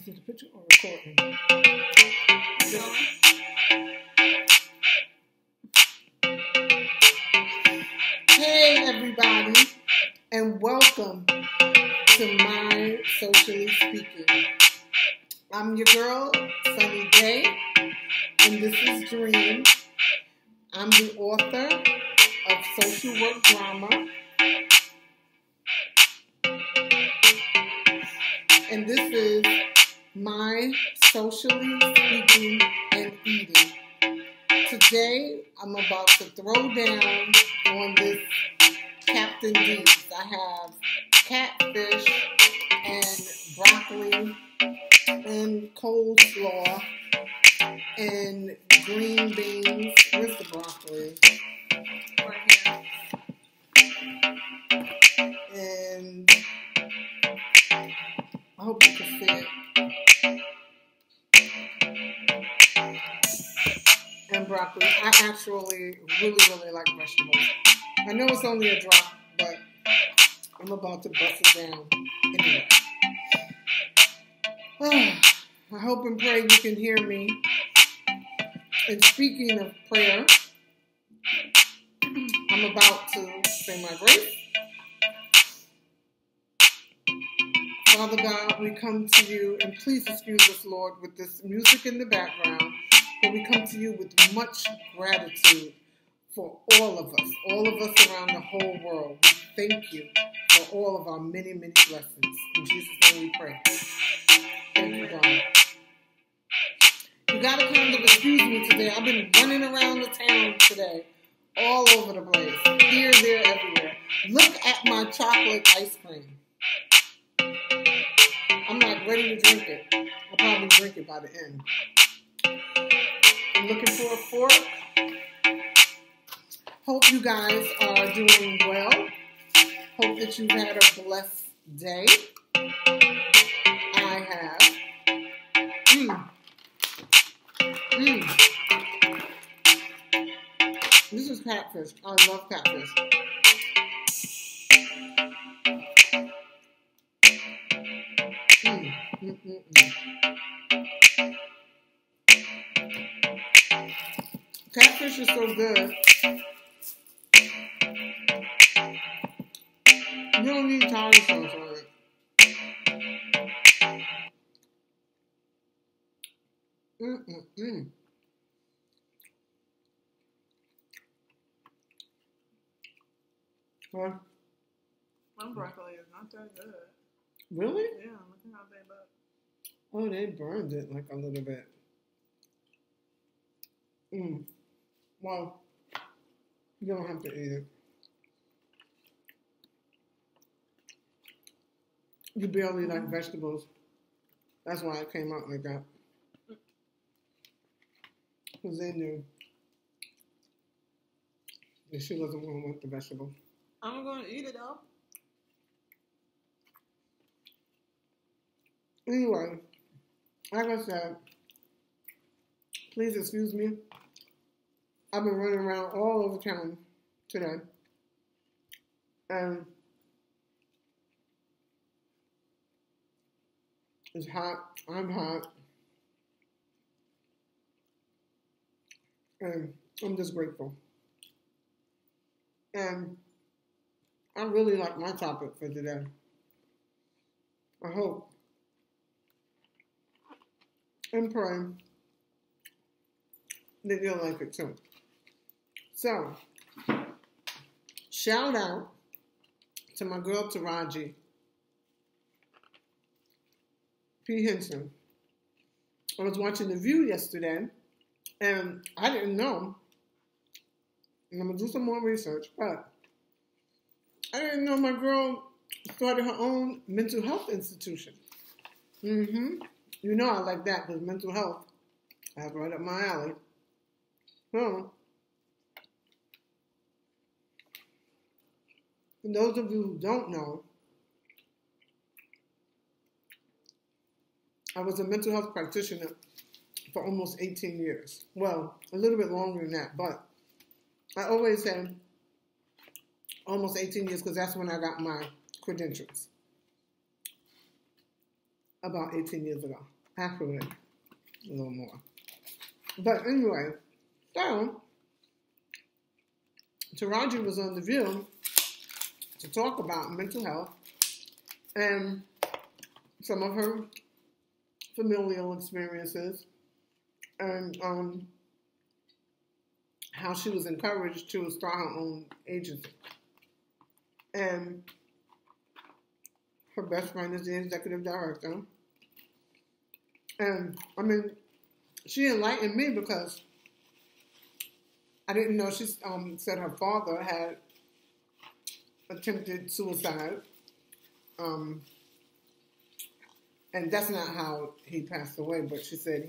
Is it a picture or recording? Hey everybody, and welcome to My Socially Speaking. I'm your girl, Sunny Day, and this is Dream. I'm the author of Social Work Drama, and this is My Socially Speaking and Eating. Today, I'm about to throw down on this Captain D's. I have catfish and broccoli and coleslaw and green beans. Where's the broccoli? Right here. And I hope you can see it. And broccoli. I actually really like vegetables. I know it's only a drop, but I'm about to bust it down anyway. I hope and pray you can hear me. And speaking of prayer, I'm about to say my grace. Father God, we come to you, and please excuse us, Lord, with this music in the background, but we come to you with much gratitude for all of us around the whole world. We thank you for all of our many blessings. In Jesus' name we pray. Thank you, God. You gotta kind of excuse me today. I've been running around the town today, all over the place, here, there, everywhere. Look at my chocolate ice cream. I'm like ready to drink it. I'll probably drink it by the end. I'm looking for a fork. Hope you guys are doing well. Hope that you've had a blessed day. I have. This is catfish. I love catfish. Catfish is so good. You don't need tartar sauce on it. Huh? My broccoli is not that good. Really? Yeah, look at how they look. Oh, they burned it like a little bit. Well, you don't have to eat it. You barely like vegetables. That's why it came out like that. Because they knew that she wasn't going to want the vegetables. I'm going to eat it though. Anyway, like I said, please excuse me. I've been running around all over town today. And it's hot. I'm hot. And I'm just grateful. And I really like my topic for today. I hope and pray that you'll like it too. So, shout out to my girl Taraji P. Henson. I was watching The View yesterday, and I didn't know, and I'm going to do some more research, but I didn't know my girl started her own mental health institution. You know I like that, because mental health, that's right up my alley. So, for those of you who don't know, I was a mental health practitioner for almost 18 years. Well, a little bit longer than that, but I always said almost 18 years because that's when I got my credentials. about 18 years ago. Actually, a little more. But anyway, so Taraji was on The View to talk about mental health and some of her familial experiences and how she was encouraged to start her own agency. And her best friend is the executive director. And, I mean, she enlightened me because I didn't know. She said her father had attempted suicide. And that's not how he passed away, but she said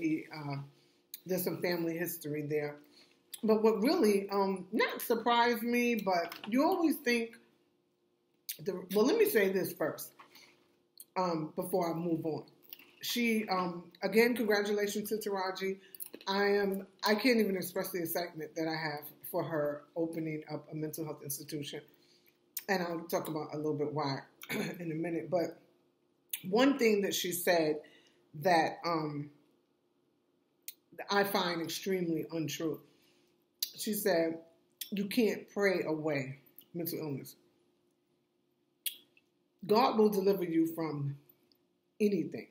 there's some family history there. But what really, not surprised me, but you always think, well, let me say this first, before I move on. She, again, congratulations to Taraji. I can't even express the excitement that I have for her opening up a mental health institution. And I'll talk about a little bit why in a minute. But one thing that she said that I find extremely untrue. She said, you can't pray away mental illness. God will deliver you from anything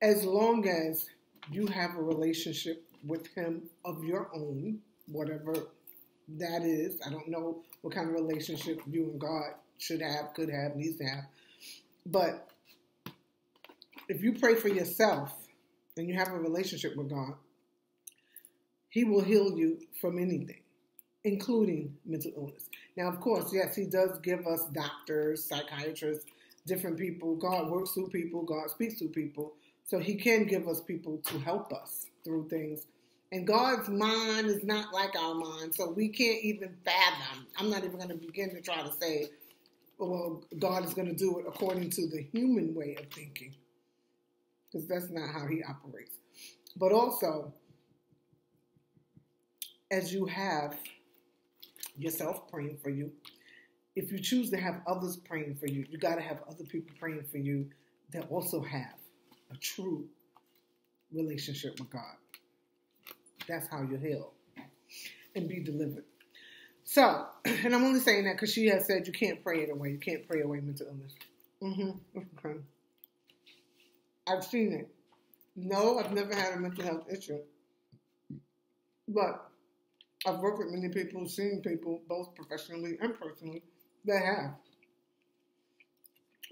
as long as you have a relationship with him of your own, whatever that is. I don't know what kind of relationship you and God should have, could have, needs to have. But if you pray for yourself and you have a relationship with God, he will heal you from anything, including mental illness. Now, of course, yes, he does give us doctors, psychiatrists, different people. God works through people. God speaks through people. So he can give us people to help us through things. And God's mind is not like our mind, so we can't even fathom. I'm not even going to begin to try to say, well, God is going to do it according to the human way of thinking, because that's not how he operates. But also, as you have yourself praying for you, if you choose to have others praying for you, you got to have other people praying for you that also have a true relationship with God. That's how you heal and be delivered. So, and I'm only saying that because she has said you can't pray it away. You can't pray away mental illness. Okay. I've seen it. No, I've never had a mental health issue. But I've worked with many people, seen people, both professionally and personally, that have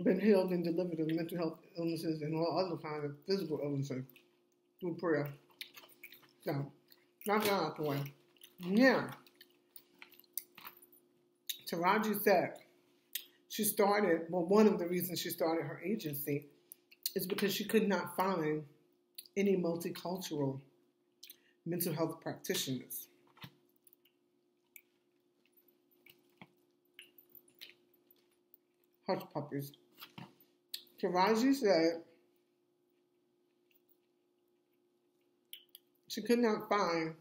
been healed and delivered of mental health illnesses and all other kinds of physical illnesses through prayer. So, knock that out the way. Now, Taraji said one of the reasons she started her agency is because she could not find any multicultural mental health practitioners. Hush puppies. Taraji said she could not find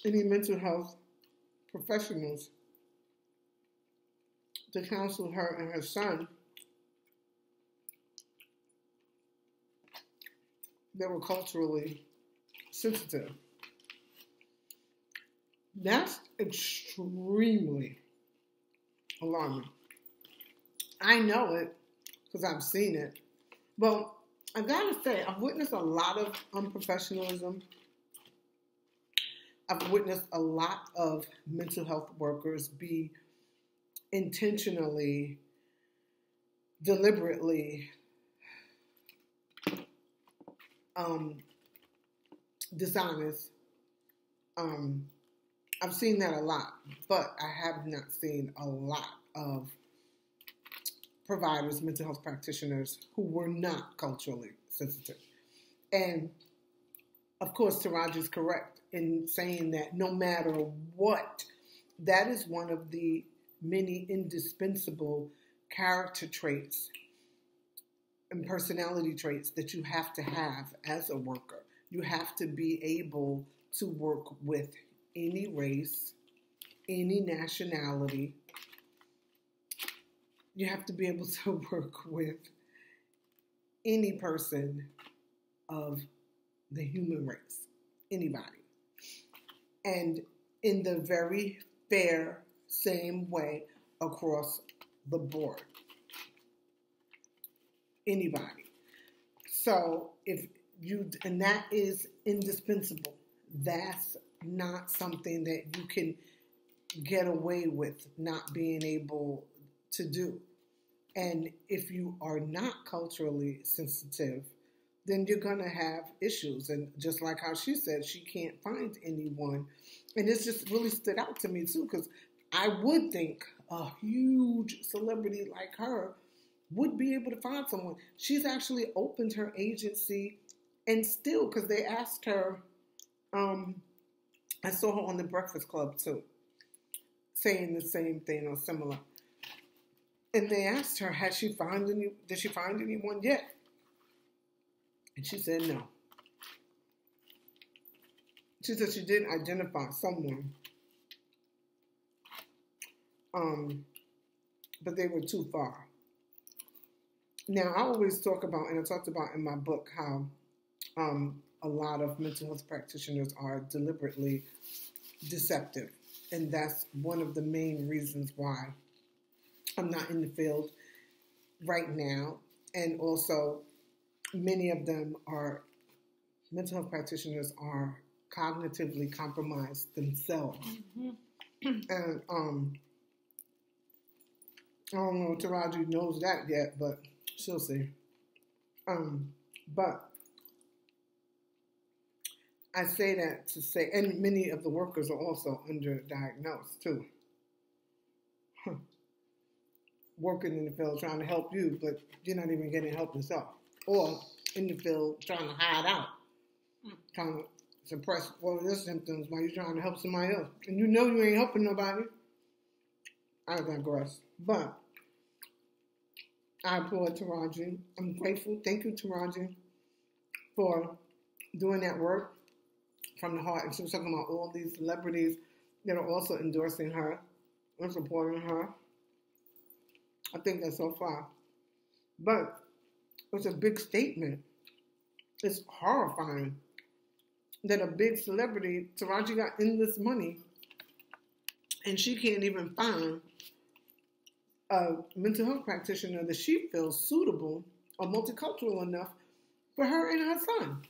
any mental health professionals to counsel her and her son that were culturally sensitive. That's extremely alarming. I know it because I've seen it. But I gotta say, I've witnessed a lot of unprofessionalism. I've witnessed a lot of mental health workers be intentionally, deliberately dishonest. I've seen that a lot, but I have not seen a lot of providers, mental health practitioners who were not culturally sensitive. And of course, Taraji is correct in saying that no matter what, that is one of the many indispensable character traits and personality traits that you have to have as a worker. You have to be able to work with any race, any nationality, you have to be able to work with any person of the human race, anybody. And in the very fair, same way across the board. Anybody. So and that is indispensable. That's not something that you can get away with not being able to do. And if you are not culturally sensitive, then you're going to have issues. And just like how she said, she can't find anyone. And this just really stood out to me too, because I would think a huge celebrity like her would be able to find someone. She's actually opened her agency, and still, because they asked her, I saw her on the Breakfast Club too, saying the same thing or similar. And they asked her, did she find anyone yet? And she said no. She said she didn't identify someone, but they were too far. Now, I always talk about, and I talked about in my book, how a lot of mental health practitioners are deliberately deceptive. And that's one of the main reasons why I'm not in the field right now. And also, many of them mental health practitioners are cognitively compromised themselves. Mm-hmm. And I don't know if Taraji knows that yet, but she'll see. But I say that to say, and many of the workers are also underdiagnosed too. Working in the field trying to help you, but you're not even getting help yourself. Or in the field trying to hide out, trying to suppress all of your symptoms while you're trying to help somebody else. And you know you ain't helping nobody. I digress. But I applaud Taraji. I'm grateful. Thank you, Taraji, for doing that work from the heart. And she was talking about all these celebrities that are also endorsing her and supporting her. I think that's so far. But it's a big statement. It's horrifying that a big celebrity, Taraji, got endless money, and she can't even find a mental health practitioner that she feels suitable or multicultural enough for her and her son.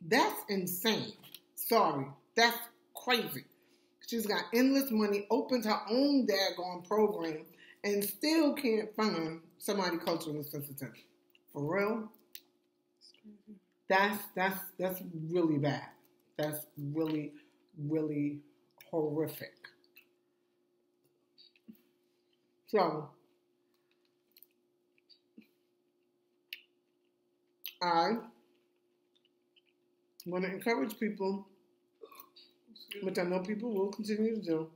That's insane. Sorry. That's crazy. She's got endless money, opened her own daggone program, and still can't find somebody culturally sensitive. For real? That's really bad. That's really, really horrific. So, I want to encourage people, which I know people will continue to do.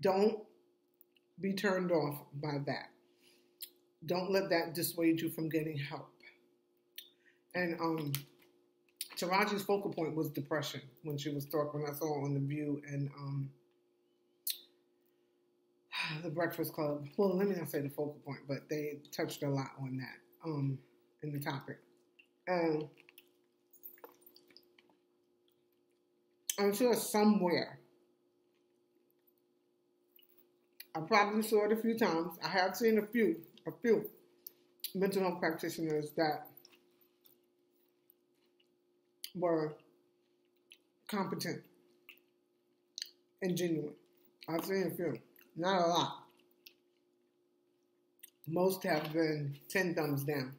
Don't be turned off by that. Don't let that dissuade you from getting help. And Taraji's focal point was depression when she was talking. I saw on The View and The Breakfast Club. Well, let me not say the focal point, but they touched a lot on that in the topic. And I'm sure somewhere, I probably saw it a few times. I have seen a few mental health practitioners that were competent and genuine. I've seen a few. Not a lot. Most have been 10 thumbs down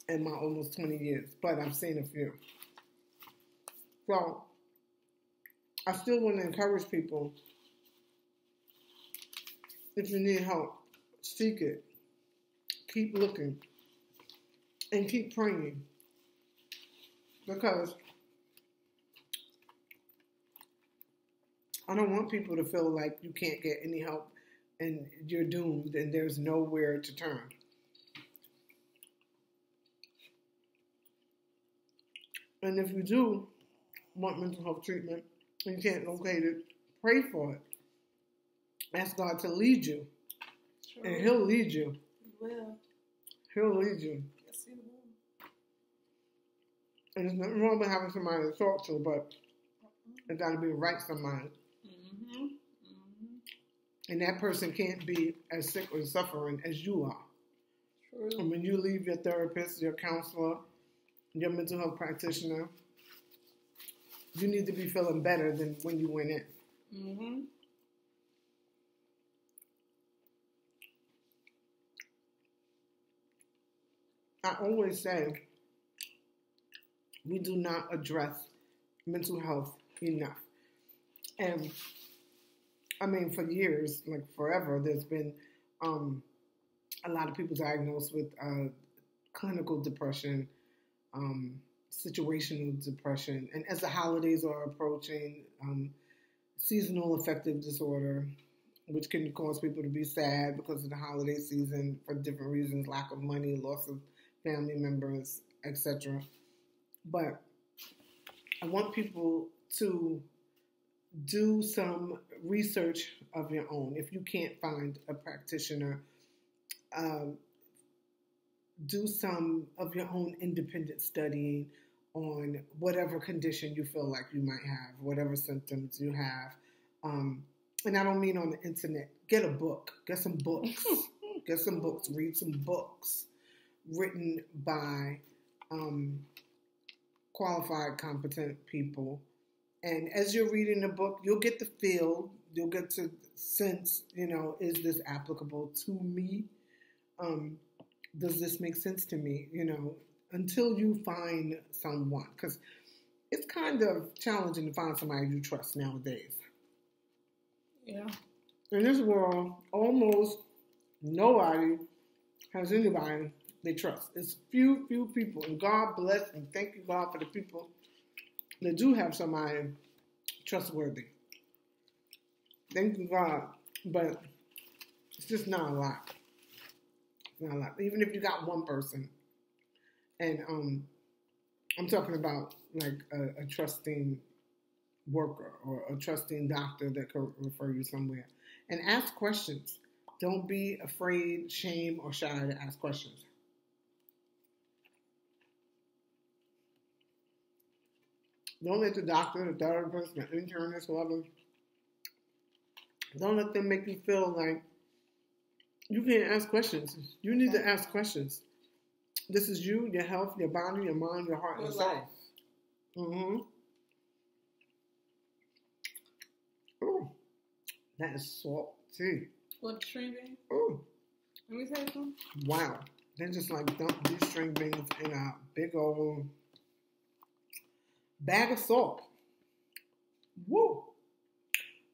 in my almost 20 years, but I've seen a few. So, I still want to encourage people, if you need help, seek it. Keep looking. And keep praying. Because I don't want people to feel like you can't get any help and you're doomed and there's nowhere to turn. And if you do want mental health treatment and you can't locate it, pray for it. Ask God to lead you. Sure. And He'll lead you. He will. He'll lead you. Yes, he will. And there's nothing wrong with having somebody to talk to, but it's got to be the right somebody. Mm-hmm. Mm-hmm. And that person can't be as sick or suffering as you are. True. And when you leave your therapist, your counselor, your mental health practitioner, you need to be feeling better than when you went in. Mm-hmm. I always say we do not address mental health enough. And I mean, for years, like forever, there's been a lot of people diagnosed with clinical depression, situational depression, and as the holidays are approaching, seasonal affective disorder, which can cause people to be sad because of the holiday season for different reasons, lack of money, loss of family members, etc. But I want people to do some research of your own. If you can't find a practitioner, do some of your own independent studying on whatever condition you feel like you might have, whatever symptoms you have. And I don't mean on the internet. Get a book. Get some books. Get some books. Read some books written by qualified, competent people. And as you're reading the book, you'll get the feel. You'll get to sense, is this applicable to me? Does this make sense to me? Until you find someone. Because it's kind of challenging to find somebody you trust nowadays. Yeah. In this world, almost nobody has anybody they trust. It's few people. And God bless and thank you, God, for the people that do have somebody trustworthy. Thank you, God. But it's just not a lot. It's not a lot. Even if you got one person. And I'm talking about like a trusting worker or a trusting doctor that could refer you somewhere. And ask questions. Don't be afraid, shame, or shy to ask questions. Don't let the doctor, the therapist, the internist, whoever, don't let them make you feel like you can't ask questions. You need to ask questions. This is you, your health, your body, your mind, your heart, and soul. Mm-hmm. Oh, that is salty. What, string beans? Oh. Let me taste them. Wow. They just like dump these string beans in a big old bag of salt. Woo!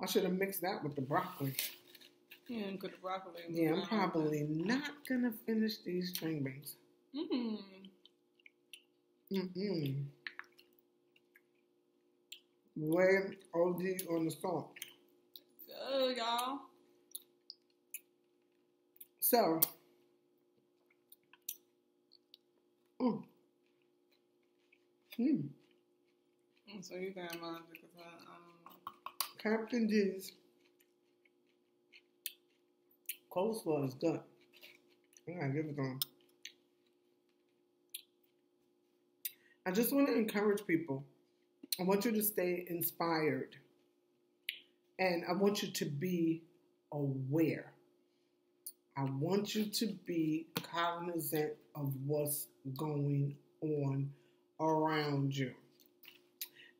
I should have mixed that with the broccoli. Yeah, and put the broccoli in. Yeah, I'm probably not going to finish these string beans. Way OD on the salt. Good, y'all. So, So you got mine because I don't know. Captain D's coleslaw is good. I gotta give it to them. I just want to encourage people. I want you to stay inspired. And I want you to be aware. I want you to be cognizant of what's going on around you.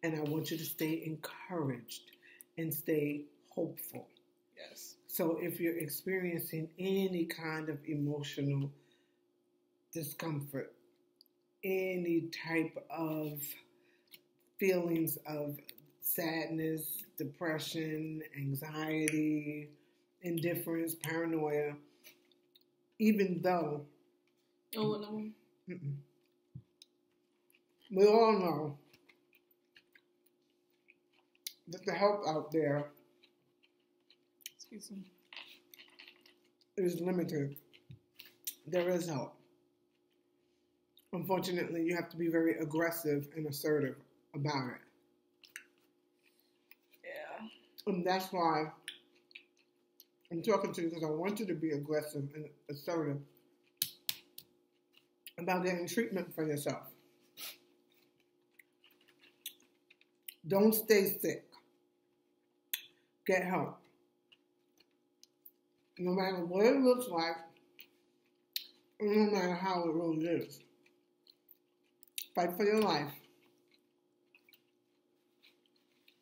And I want you to stay encouraged and stay hopeful. Yes. So if you're experiencing any kind of emotional discomfort, any type of feelings of sadness, depression, anxiety, indifference, paranoia, even though we all know that the help out there is limited. There is help. Unfortunately, you have to be very aggressive and assertive about it. Yeah. And that's why I'm talking to you because I want you to be aggressive and assertive about getting treatment for yourself. Don't stay sick. Get help. No matter what it looks like, no matter how it really is. Fight for your life.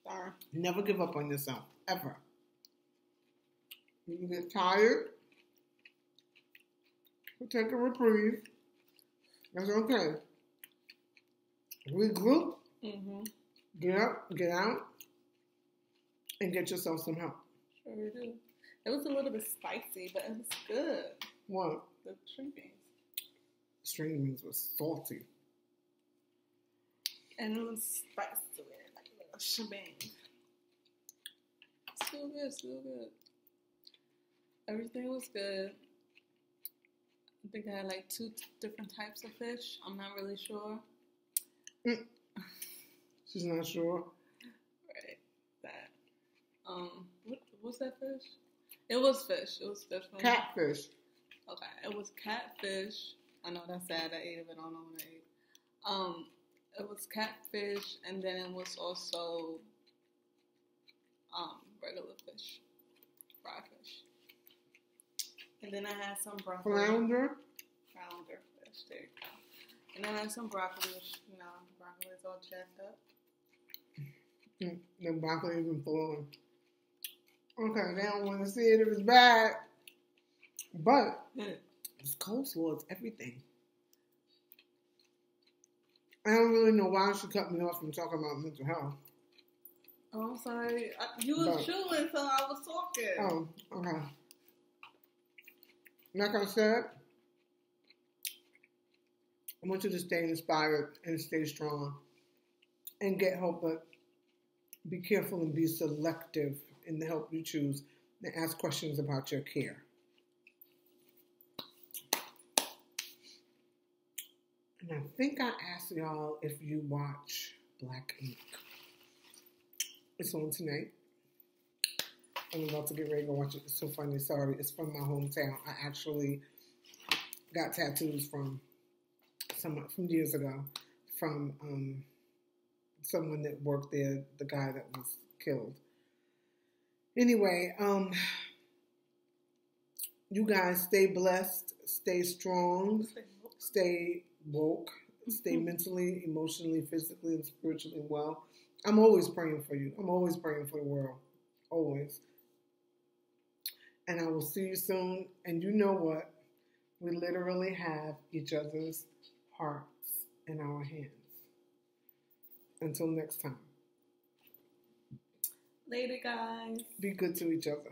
Sorry. Never give up on yourself, ever. When you get tired, take a reprieve. That's okay. Regroup. Mm-hmm. Get up, get out, and get yourself some help. Sure we do. It was a little bit spicy, but it was good. What? The string beans. String beans was salty. And it was spicy to it, like a little shebang. Still good, still good. Everything was good. I think I had like 2 different types of fish. I'm not really sure. She's not sure. Right. That. What's that fish? It was fish. It was fish. Catfish. Okay. It was catfish. I know that's sad. I ate it, but I don't know what I ate. It was catfish, and then it was also regular fish, fried fish. And then I had some broccoli. Flounder Fish. There you go. And then I had some broccoli, which, broccoli is all jacked up. The broccoli even falling. Okay, they don't want to see it if it's bad. But this coleslaw is everything. I don't really know why she cut me off from talking about mental health. Oh, I'm sorry. You was chewing, so I was talking. Oh, okay. Like I said, I want you to stay inspired and stay strong and get help, but be careful and be selective in the help you choose and ask questions about your care. And I think I asked y'all if you watch Black Ink. It's on tonight. I'm about to get ready to go watch it. It's so funny. Sorry. It's from my hometown. I actually got tattoos from years ago from someone that worked there, the guy that was killed. Anyway, you guys stay blessed, stay strong, stay woke, stay mentally, emotionally, physically, and spiritually well. I'm always praying for you. I'm always praying for the world. Always. And I will see you soon. And you know what? We literally have each other's hearts in our hands. Until next time. Later, guys. Be good to each other.